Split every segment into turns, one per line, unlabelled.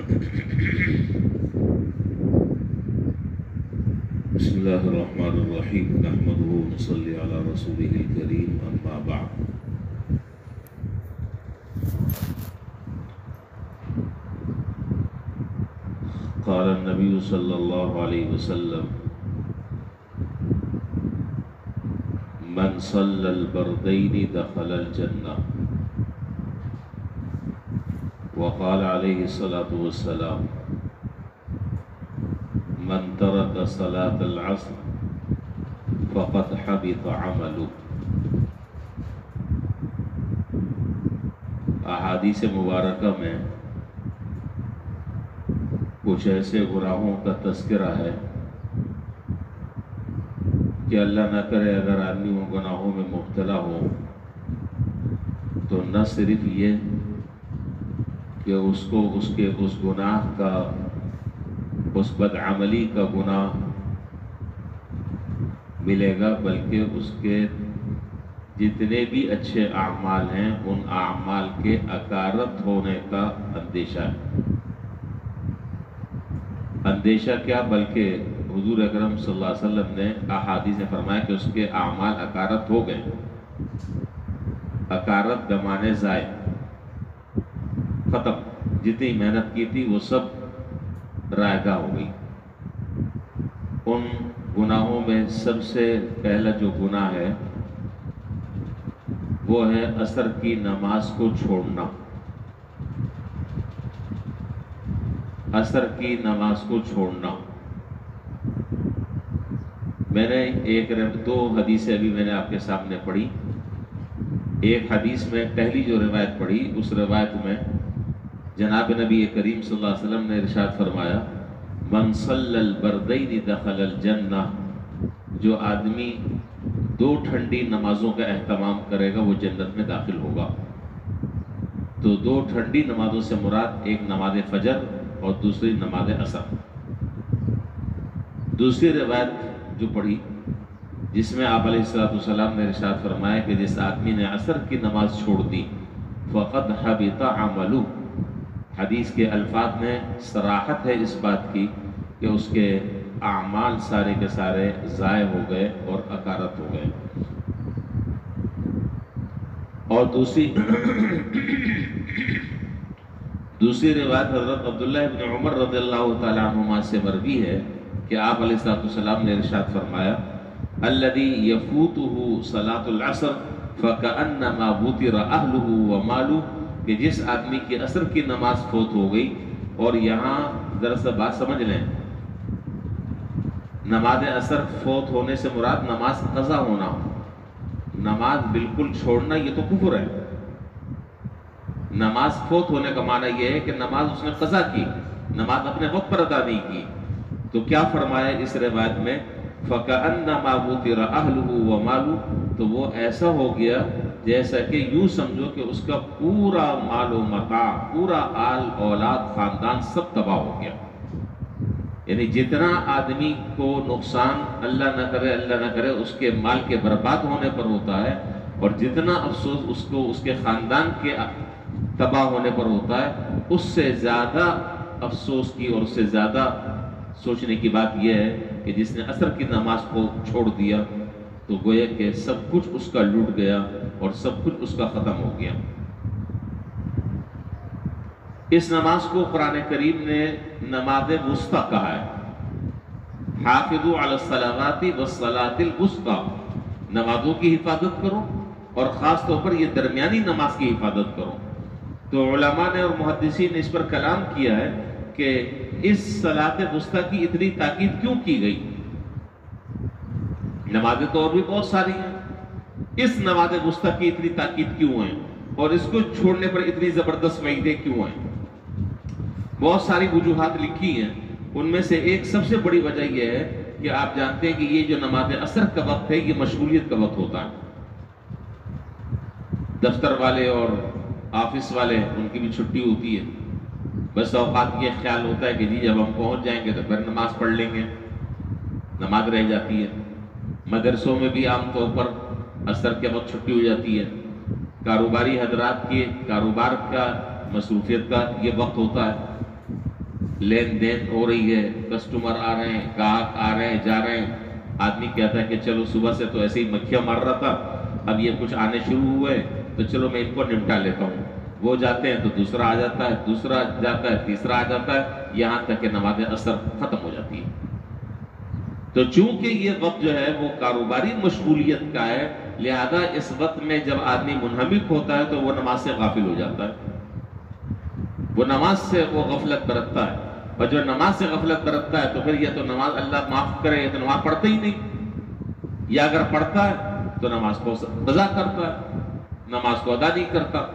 بسم اللہ الرحمن الرحیم نحمدہ ونصلی علی رسولہ الکریم اما بعد قال النبی صلی اللہ علیہ وسلم من صلی البردین دخل الجنہ وقال علیہ الصلاۃ والسلام من ترک صلاة العصر فقد حبط عمله۔ احادیث مبارکہ میں کچھ ایسے گناہوں کا تذکرہ ہے کہ اللہ نہ کرے اگر آدمی ان گناہوں میں مبتلا ہو تو نہ صرف یہ کہ اس کو اس کے اس گناہ کا، اس بدعملی کا گناہ ملے گا، بلکہ اس کے جتنے بھی اچھے اعمال ہیں ان اعمال کے اکارت ہونے کا اندیشہ ہے۔ اندیشہ کیا، بلکہ حضور اکرم صلی اللہ علیہ وسلم نے احادیث میں فرمایا کہ اس کے اعمال اکارت ہو گئے۔ اکارت بمانے ضائع، ختم، جتنی محنت کی تھی وہ سب رائے گاہ ہو گئی۔ ان گناہوں میں سب سے پہلا جو گناہ ہے وہ ہے عصر کی نماز کو چھوڑنا۔ عصر کی نماز کو چھوڑنا، میں نے دو حدیثیں ابھی میں نے آپ کے سامنے پڑھی۔ ایک حدیث میں پہلی جو روایت پڑھی، اس روایت میں جناب نبی کریم صلی اللہ علیہ وسلم نے ارشاد فرمایا من صلی البردین دخل الجنہ، جو آدمی دو ٹھنڈی نمازوں کا اہتمام کرے گا وہ جنت میں داخل ہوگا۔ تو دو ٹھنڈی نمازوں سے مراد ایک نماز فجر اور دوسری نماز عصر۔ دوسری روایت جو پڑھی جس میں آپ علیہ السلام نے ارشاد فرمایا کہ جس آدمی نے عصر کی نماز چھوڑ دی فقد حبط عملہ، حدیث کے الفاظ میں صراحت ہے اس بات کی کہ اس کے اعمال سارے کے سارے ضائع ہو گئے اور اکارت ہو گئے۔ اور دوسری روایت حضرت عبداللہ ابن عمر رضی اللہ تعالیٰ عنہما سے مروی ہے کہ آپ علیہ السلام نے ارشاد فرمایا الذی یفوتہ صلاۃ العصر فکأنما وطر اہلہ ومالہ، کہ جس آدمی کی عصر کی نماز فوت ہو گئی، اور یہاں ذرا سا بات سمجھ لیں، نماز عصر فوت ہونے سے مراد نماز قضا ہونا، نماز بالکل چھوڑنا یہ تو کفر ہے۔ نماز فوت ہونے کا معنی یہ ہے کہ نماز اس نے قضا کی، نماز اپنے وقت پر ادا نہیں کی۔ تو کیا فرمایا اس روایت میں فَكَأَنَّمَا وُطِرَ أَهْلُهُ وَمَالُهُ، تو وہ ایسا ہو گیا جیسا کہ یوں سمجھو کہ اس کا پورا مال و متاع، پورا آل اولاد خاندان سب تباہ ہو گیا۔ یعنی جتنا آدمی کو نقصان اللہ نہ کرے اس کے مال کے برباد ہونے پر ہوتا ہے، اور جتنا افسوس اس کو اس کے خاندان کے تباہ ہونے پر ہوتا ہے، اس سے زیادہ افسوس کی اور اس سے زیادہ سوچنے کی بات یہ ہے کہ جس نے عصر کی نماز کو چھوڑ دیا تو گویا کہ سب کچھ اس کا لٹ گیا اور سب کچھ اس کا ختم ہو گیا۔ اس نماز کو قرآن کریم نے نماز وسطیٰ کہا ہے، حافظوا علی الصلوات والصلاۃ الوسطیٰ، نمازوں کی حفاظت کرو اور خاص طور پر یہ درمیانی نماز کی حفاظت کرو۔ تو علماء نے اور محدثین نے اس پر کلام کیا ہے کہ اس صلاۃ وسطیٰ کی اتنی تاکید کیوں کی گئی؟ نمازیں تو اور بھی بہت ساری ہیں، اس نماز وسطیٰ کی اتنی تاکید کیوں ہے اور اس کو چھوڑنے پر اتنی زبردست وعیدیں کیوں ہیں؟ بہت ساری وجوہات لکھی ہیں، ان میں سے ایک سب سے بڑی وجہ یہ ہے کہ آپ جانتے ہیں کہ یہ جو نماز عصر کا وقت ہے یہ مشغولیت کا وقت ہوتا ہے۔ دفتر والے اور آفس والے ان کی بھی چھٹی ہوتی ہے، بس اوقات یہ خیال ہوتا ہے کہ جی جب ہم پہنچ جائیں گے تو پھر نماز پڑھ لیں گے، نماز رہ جاتی ہے۔ مدرسوں میں بھی عام طور پر عصر کے وقت چھٹی ہو جاتی ہے۔ کاروباری حضرات کی کاروبار کا مصروفیت کا یہ وقت ہوتا ہے، لین دین ہو رہی ہے، کسٹمر آ رہے ہیں، گاہک آ رہے ہیں، جا رہے ہیں، آدمی کہتا ہے کہ چلو صبح سے تو ایسے ہی مکھیاں مار رہا تھا، اب یہ کچھ آنے شروع ہوئے تو چلو میں ان کو نمٹا لیتا ہوں. وہ جاتے ہیں تو دوسرا آ جاتا ہے، دوسرا جاتا ہے، تیسرا آ جاتا ہے، یہاں تک کہ نماز عصر ختم ہو جاتی ہے. تو چونکہ یہ وقت جو ہے وہ کاروباری مشغولیت کا ہے، لہذا اس وقت میں جب آدمی منہمک ہوتا ہے تو وہ نماز سے غافل ہو جاتا ہے، وہ نماز سے وہ غفلت برتتا ہے. اور جو نماز سے غفلت برتتا ہے تو پھر یہ تو نماز اللہ معاف کرے، یہ تو نماز پڑھتا ہی نہیں، یا اگر پڑھتا ہے تو نماز کو قضا کرتا ہے، نماز کو ادا نہیں کرتا.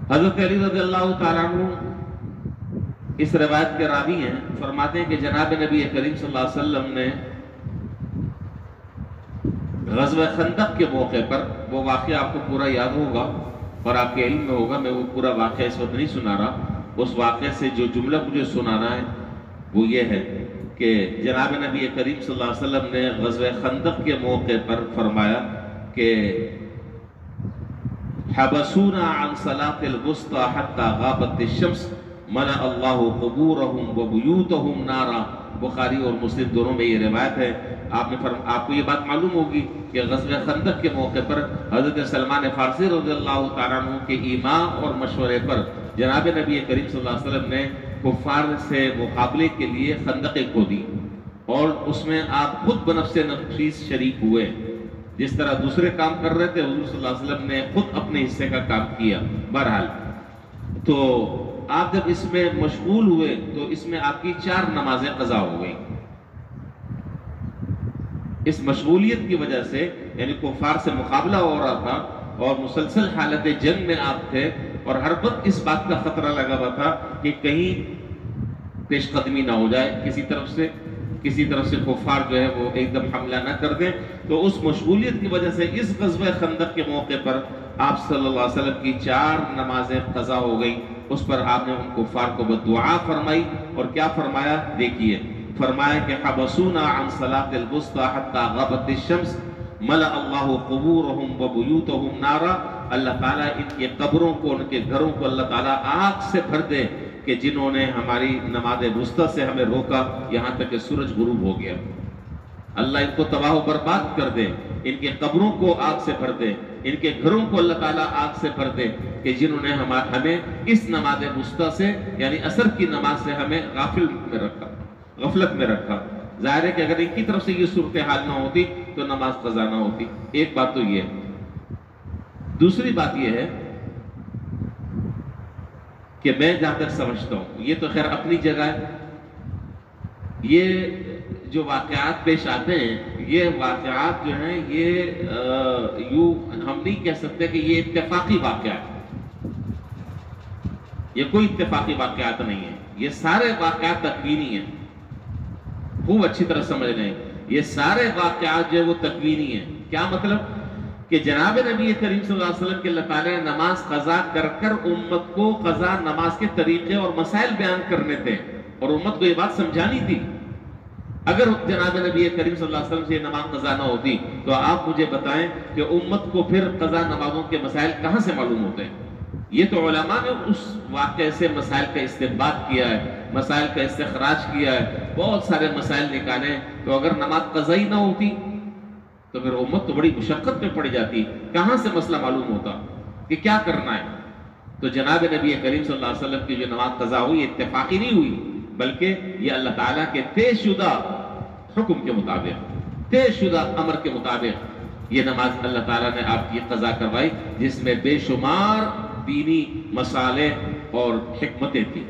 حضرت علی رضی اللہ تعالیٰ عنہ اس روایت کے راوی ہیں، فرماتے ہیں کہ جناب نبی کریم صلی اللہ علیہ وسلم نے غزوہ خندق کے موقع پر، وہ واقعہ آپ کو پورا یاد ہوگا اور آپ کے علم میں ہوگا، میں وہ پورا واقعہ اس وقت نہیں سنا رہا. اس واقعے سے جو جملہ مجھے سنانا ہے وہ یہ ہے کہ جناب نبی کریم صلی اللہ علیہ وسلم نے غزوہ خندق کے موقع پر فرمایا کہ حبسونا عن صلاة الوسطى حتى غابت الشمس ملأ اللہ قبورہم وبیوتہم نارا. بخاری اور مسلم دونوں میں یہ روایت ہے. آپ کو یہ بات معلوم ہوگی کہ غزوہ خندق کے موقع پر حضرت سلمان فارسی رضی اللہ تعالیٰ عنہ کے ایماء اور مشورے پر جناب نبی کریم صلی اللہ علیہ وسلم نے کفار سے مقابلے کے لیے خندقیں کھودی، اور اس میں آپ خود بنفس نفیس شریک ہوئے. جس طرح دوسرے کام کر رہے تھے، حضور صلی اللہ علیہ وسلم نے خود اپنے حصے کا کام کیا. بہرحال تو آپ جب اس میں مشغول ہوئے تو اس میں آپ کی 4 نمازیں قضا ہو گئی. اس مشغولیت کی وجہ سے، یعنی کفار سے مقابلہ ہو رہا تھا اور مسلسل حالت جنگ میں آپ تھے، اور ہر وقت اس بات کا خطرہ لگا ہوا تھا کہ کہیں پیش قدمی نہ ہو جائے کسی طرف سے کفار جو ہے وہ ایک دم حملہ نہ کر دیں. تو اس مشغولیت کی وجہ سے اس غزوہ خندق کے موقع پر آپ صلی اللہ علیہ وسلم کی 4 نمازیں قضا ہو گئی. اس پر آپ نے ان کفار کو بددعا فرمائی، اور کیا فرمایا دیکھیے، فرمایا کہ حبسونا عن صلاة الوسطى حتى غابت الشمس ملأ اللہ قبورہم وبیوتہم نارا. اللہ تعالیٰ ان کی قبروں کو، ان کے گھروں کو اللہ تعالیٰ آگ سے بھر دے کہ جنہوں نے ہماری نماز وسطیٰ سے ہمیں روکا یہاں تک کہ سورج غروب ہو گیا. اللہ ان کو تباہ و برباد کر دے، ان کے قبروں کو آگ سے بھر دے، ان کے گھروں کو اللہ تعالیٰ آگ سے بھر دے کہ جنہوں نے ہمیں اس نماز وسطیٰ سے، یعنی عصر کی نماز سے ہمیں غفلت میں رکھا. ظاہر ہے کہ اگر ان کی طرف سے یہ صورتحال نہ ہوتی تو نماز قضا نہ ہوتی. ایک بات تو یہ ہے. دوسری بات یہ ہے کہ میں جہاں تک سمجھتا ہوں، یہ تو خیر اپنی جگہ ہے، یہ جو واقعات پیش آتے ہیں، یہ واقعات جو ہیں یہ یوں ہم نہیں کہہ سکتے کہ یہ اتفاقی واقعات، یہ کوئی اتفاقی واقعات نہیں ہیں. یہ سارے واقعات تکوینی ہیں. خوب اچھی طرح سمجھ لیں، یہ سارے واقعات جو ہے وہ تکوینی ہیں. کیا مطلب؟ کہ جناب نبی کریم صلی اللہ علیہ وسلم کے اللہ تعالیٰ نے نماز قضا کر کر امت کو قضا نماز کے طریقے اور مسائل بیان کرنے تھے، اور امت کو یہ بات سمجھانی تھی. اگر جناب نبی کریم صلی اللہ علیہ وسلم سے یہ نماز قضا نہ ہوتی تو آپ مجھے بتائیں کہ امت کو پھر قضا نمازوں کے مسائل کہاں سے معلوم ہوتے ہیں؟ یہ تو علماء نے اس واقعے سے مسائل کا استنباط کیا ہے، مسائل کا استخراج کیا ہے، بہت سارے مسائل نکالے. تو اگر نماز قضا ہی نہ ہوتی تو پھر امت تو بڑی مشقت میں پڑ جاتی. کہاں سے مسئلہ معلوم ہوتا کہ کیا کرنا ہے؟ تو جناب نبی کریم صلی اللہ علیہ وسلم کی جو نماز قضا ہوئی اتفاقی نہیں ہوئی، بلکہ یہ اللہ تعالیٰ کے طے شدہ حکم کے مطابق، طے شدہ امر کے مطابق یہ نماز اللہ تعالیٰ نے آپ کی قضا کروائی، جس میں بے شمار دینی مسالے اور حکمتیں تھیں.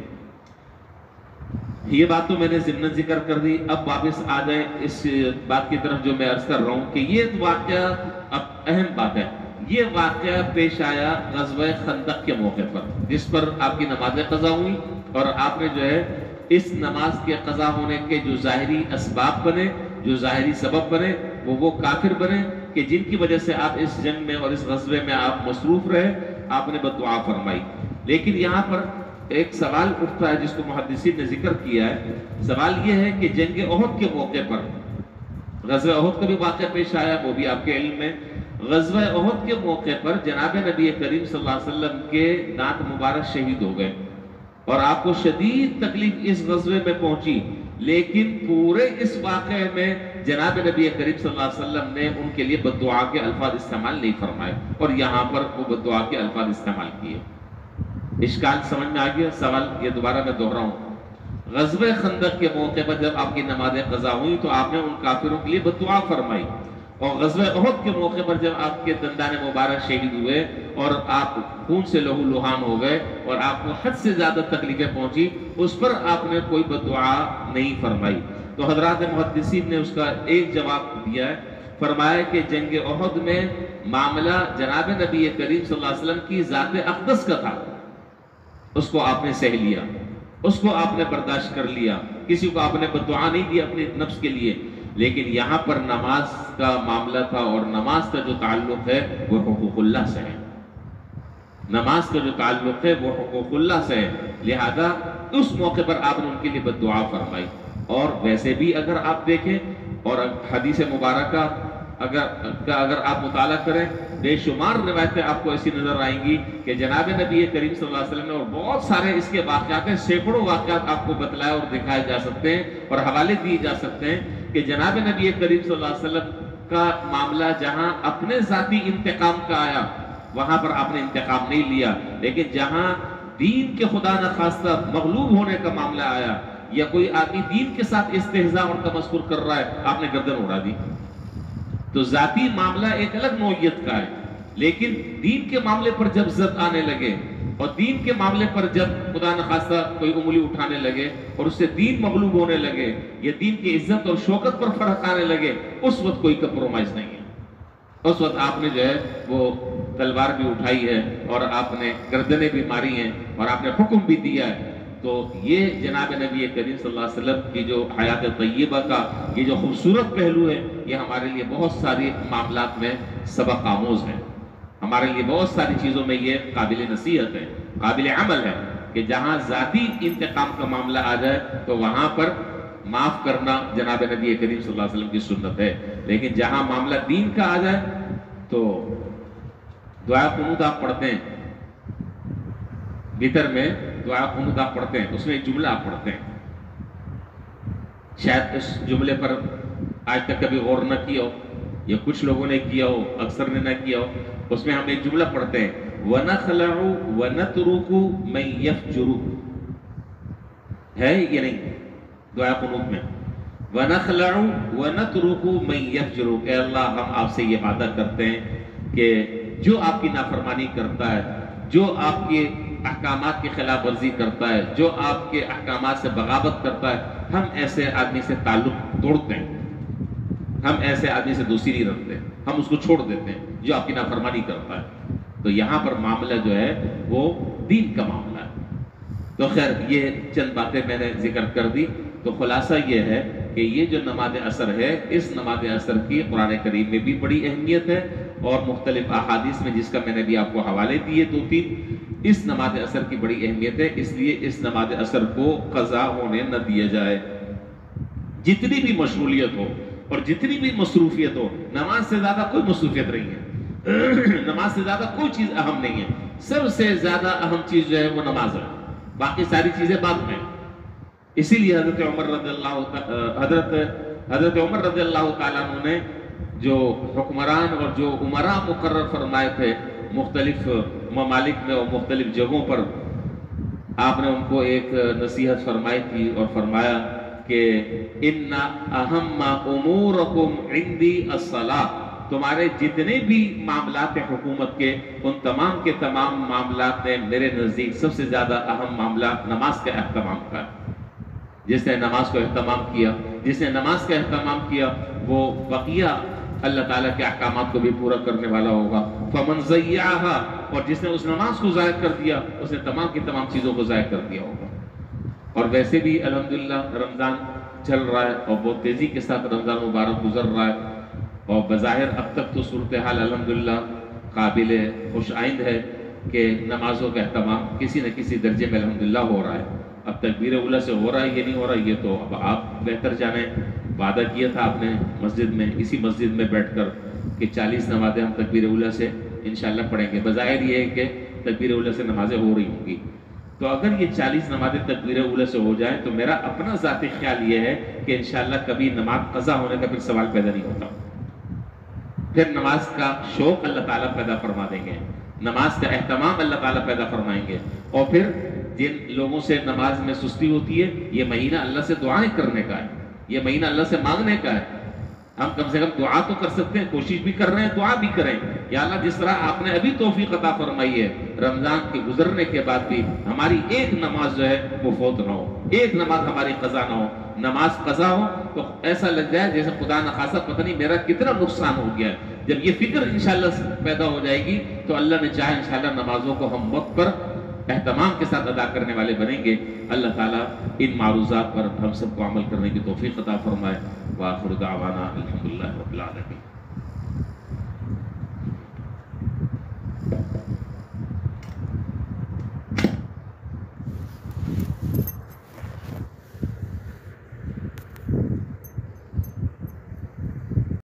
یہ بات تو میں نے ضمن ذکر کر دی. اب واپس آ جائیں اس بات کی طرف جو میں عرض کر رہا ہوں کہ یہ واقعہ اب اہم بات ہے. یہ واقعہ پیش آیا غزوہ خندق کے موقع پر، جس پر آپ کی نمازیں قضا ہوئی، اور آپ نے جو ہے اس نماز کے قضا ہونے کے جو ظاہری اسباب بنے، جو ظاہری سبب بنے، وہ کافر بنے کہ جن کی وجہ سے آپ اس جنگ میں اور اس غزوے میں آپ مصروف رہے. آپ نے بددعا فرمائی. لیکن یہاں پر ایک سوال اٹھتا ہے جس کو محدثین نے ذکر کیا ہے. سوال یہ ہے کہ جنگ احد کے موقع پر، غزوہ احد کا بھی واقعہ پیش آیا، وہ بھی آپ کے علم میں. غزوہ احد کے موقع پر جناب نبی کریم صلی اللہ علیہ وسلم کے دانت مبارک شہید ہو گئے. اور آپ کو شدید تکلیف اس غزوے میں پہنچی، لیکن پورے اس واقعے میں جناب نبی کریم صلی اللہ علیہ وسلم نے ان کے لیے بد دعا کے الفاظ استعمال نہیں فرمائے، اور یہاں پر وہ بد دعا کے الفاظ استعمال کیے۔ اشکال سمجھ میں آ گیا؟ سوال یہ دوبارہ میں دوہراؤں، غزوہ خندق کے موقع پر جب آپ کی نمازیں قضا ہوئی تو آپ نے ان کافروں کے لیے بد دعا فرمائی، اور غزوہ احد کے موقع پر جب آپ کے دندان مبارک شہید ہوئے اور آپ خون سے لہو لہان ہو گئے اور آپ کو حد سے زیادہ تکلیفیں پہنچی، اس پر آپ نے کوئی بد دعا نہیں فرمائی۔ تو حضرات محدثین نے اس کا ایک جواب دیا ہے، فرمایا کہ جنگ احد میں معاملہ جناب نبی کریم صلی اللہ علیہ وسلم کی ذات اقدس کا تھا، اس کو آپ نے سہ لیا، اس کو آپ نے برداشت کر لیا، کسی کو آپ نے بد دعا نہیں دی اپنے نفس کے لیے۔ لیکن یہاں پر نماز کا معاملہ تھا، اور نماز کا جو تعلق ہے وہ حقوق اللہ سے ہے، نماز کا جو تعلق ہے وہ حقوق اللہ سے ہے، لہذا اس موقع پر آپ نے ان کے لیے بد دعا فرمائی۔ اور ویسے بھی اگر آپ دیکھیں اور حدیث مبارکہ اگر آپ مطالعہ کریں، بے شمار روایتیں آپ کو ایسی نظر آئیں گی کہ جناب نبی کریم صلی اللہ علیہ وسلم نے، اور بہت سارے اس کے واقعات ہیں، سینکڑوں واقعات آپ کو بتلائے اور دکھائے جا سکتے ہیں اور حوالے دیے جا سکتے ہیں کہ جناب نبی کریم صلی اللہ علیہ وسلم کا معاملہ جہاں اپنے ذاتی انتقام کا آیا وہاں پر آپ نے انتقام نہیں لیا، لیکن جہاں دین کے خدا نخواستہ مغلوب ہونے کا معاملہ آیا یا کوئی آدمی دین کے ساتھ استہزاء اور تمسخر کر رہا ہے، آپ نے گردن اڑا دی۔ تو ذاتی معاملہ ایک الگ نوعیت کا ہے، لیکن دین کے معاملے پر جب زد آنے لگے اور دین کے معاملے پر جب خدا نخواستہ کوئی انگلی اٹھانے لگے اور اس سے دین مغلوب ہونے لگے یا دین کی عزت اور شوکت پر فرق آنے لگے، اس وقت کوئی کمپرومائز نہیں ہے۔ اس وقت آپ نے جو ہے وہ تلوار بھی اٹھائی ہے اور آپ نے گردنیں بھی ماری ہیں اور آپ نے حکم بھی دیا ہے۔ تو یہ جناب نبی کریم صلی اللہ علیہ وسلم کی جو حیات طیبہ کا یہ جو خوبصورت پہلو ہے، یہ ہمارے لیے بہت ساری معاملات میں سبق آموز ہے، ہمارے لیے بہت ساری چیزوں میں یہ قابل نصیحت ہے، قابل عمل ہے کہ جہاں ذاتی انتقام کا معاملہ آ جائے تو وہاں پر معاف کرنا جناب نبی کریم صلی اللہ علیہ وسلم کی سنت ہے، لیکن جہاں معاملہ دین کا آ جائے تو دعا قنوت آپ پڑھتے ہیں، بھیتر میں دعا قنوت آپ پڑھتے ہیں، اس میں ایک جملہ آپ پڑھتے ہیں، شاید اس جملے پر آج تک کبھی غور نہ کیا ہو یا کچھ لوگوں نے کیا ہو، اکثر نے نہ کیا ہو۔ اس میں ہم ایک جملہ پڑھتے ہیں، وَنَخْلَعُ وَنَتْرُكُ مَنْ يَفْجُرُ، ہے یہ نہیں دعا قنوت میں، وَنَخْلَعُ وَنَتْرُكُ مَنْ يَفْجُرُ، اے اللہ ہم آپ سے یہ وعدہ کرتے ہیں کہ جو آپ کی نافرمانی کرتا ہے، جو آپ کے احکامات کی خلاف ورزی کرتا ہے، جو آپ کے احکامات سے بغاوت کرتا ہے، ہم ایسے آدمی سے تعلق توڑتے ہیں، ہم ایسے آدمی سے دوستی نہیں رکھتے، ہم اس کو چھوڑ دیتے ہیں جو آپ کی نافرمانی کرتا ہے۔ تو یہاں پر معاملہ جو ہے وہ دین کا معاملہ ہے۔ تو خیر یہ چند باتیں میں نے ذکر کر دی، تو خلاصہ یہ ہے کہ یہ جو نماز عصر ہے، اس نماز عصر کی قرآن کریم میں بھی بڑی اہمیت ہے، اور مختلف احادیث میں جس کا میں نے بھی آپ کو حوالے دیے 2-3، اس نماز عصر کی بڑی اہمیت ہے، اس لیے اس نماز عصر کو قضا ہونے نہ دیا جائے۔ جتنی بھی مشغولیت ہو اور جتنی بھی مصروفیت ہو، نماز سے زیادہ کوئی مصروفیت نہیں ہے، نماز سے زیادہ کوئی چیز اہم نہیں ہے، سب سے زیادہ اہم چیز جو ہے وہ نماز ہے، باقی ساری چیزیں بعد میں۔ اسی لیے حضرت عمر رضی اللہ تعالیٰ عنہ نے جو حکمران اور جو امراء مقرر فرمائے تھے مختلف ممالک میں اور مختلف جگہوں پر، آپ نے ان کو ایک نصیحت فرمائی تھی اور فرمایا کہ ان اہم امورکم عندی الصلاۃ، تمہارے جتنے بھی معاملات حکومت کے، ان تمام کے تمام معاملات میں میرے نزدیک سب سے زیادہ اہم معاملہ نماز کا اہتمام کا ہے۔ جس نے نماز کو اہتمام کیا، جس نے نماز کا اہتمام کیا، وہ بقیہ اللہ تعالیٰ کے احکامات کو بھی پورا کرنے والا ہوگا۔ فَمَنْ ضَيَّعَهَا، اور جس نے اس نماز کو ضائع کر دیا، اس نے تمام کی تمام چیزوں کو ضائع کر دیا ہوگا۔ اور ویسے بھی الحمدللہ رمضان چل رہا ہے اور بہت تیزی کے ساتھ رمضان مبارک گزر رہا ہے، اور بظاہر اب تک تو صورتحال الحمدللہ قابل خوش آئند ہے کہ نمازوں کا اہتمام کسی نہ کسی درجے میں الحمدللہ ہو رہا ہے۔ اب تکبیر اولیٰ سے ہو رہا ہے یہ نہیں ہو رہا، یہ تو اب آپ بہتر جانیں۔ وعدہ کیا تھا آپ نے مسجد میں، اسی مسجد میں بیٹھ کر، کہ 40 نمازیں ہم تکبیر اولیٰ سے انشاءاللہ پڑھیں گے۔ بظاہر یہ ہے کہ تکبیر اولیٰ سے نمازیں ہو رہی ہوں گی، تو اگر یہ 40 نمازیں تکبیر اولی سے ہو جائیں تو میرا اپنا ذاتی خیال یہ ہے کہ انشاءاللہ کبھی نماز قضا ہونے کا پھر سوال پیدا نہیں ہوتا، پھر نماز کا شوق اللہ تعالیٰ پیدا فرما دیں گے، نماز کا اہتمام اللہ تعالیٰ پیدا فرمائیں گے، اور پھر جن لوگوں سے نماز میں سستی ہوتی ہے، یہ مہینہ اللہ سے دعائیں کرنے کا ہے، یہ مہینہ اللہ سے مانگنے کا ہے، ہم کم سے کم دعا تو کر سکتے ہیں، کوشش بھی کر رہے ہیں، دعا بھی کریں، یا اللہ جس طرح آپ نے ابھی توفیق عطا فرمائی ہے رمضان کے گزرنے کے بعد بھی ہماری ایک نماز جو ہے وہ فوت نہ ہو، ایک نماز ہماری قضا نہ ہو، نماز قضا ہو تو ایسا لگ جائے جیسے خدا نخواستہ پتہ نہیں میرا کتنا نقصان ہو گیا ہے۔ جب یہ فکر انشاءاللہ پیدا ہو جائے گی تو اللہ نے چاہے انشاءاللہ نمازوں کو ہم وقت پر اہتمام کے ساتھ ادا کرنے والے بنیں گے۔ اللہ تعالیٰ ان معروضات پر ہم سب کو عمل کرنے کی توفیق عطا فرمائے۔ وآخر دعوانا الحمدللہ رب العالمین۔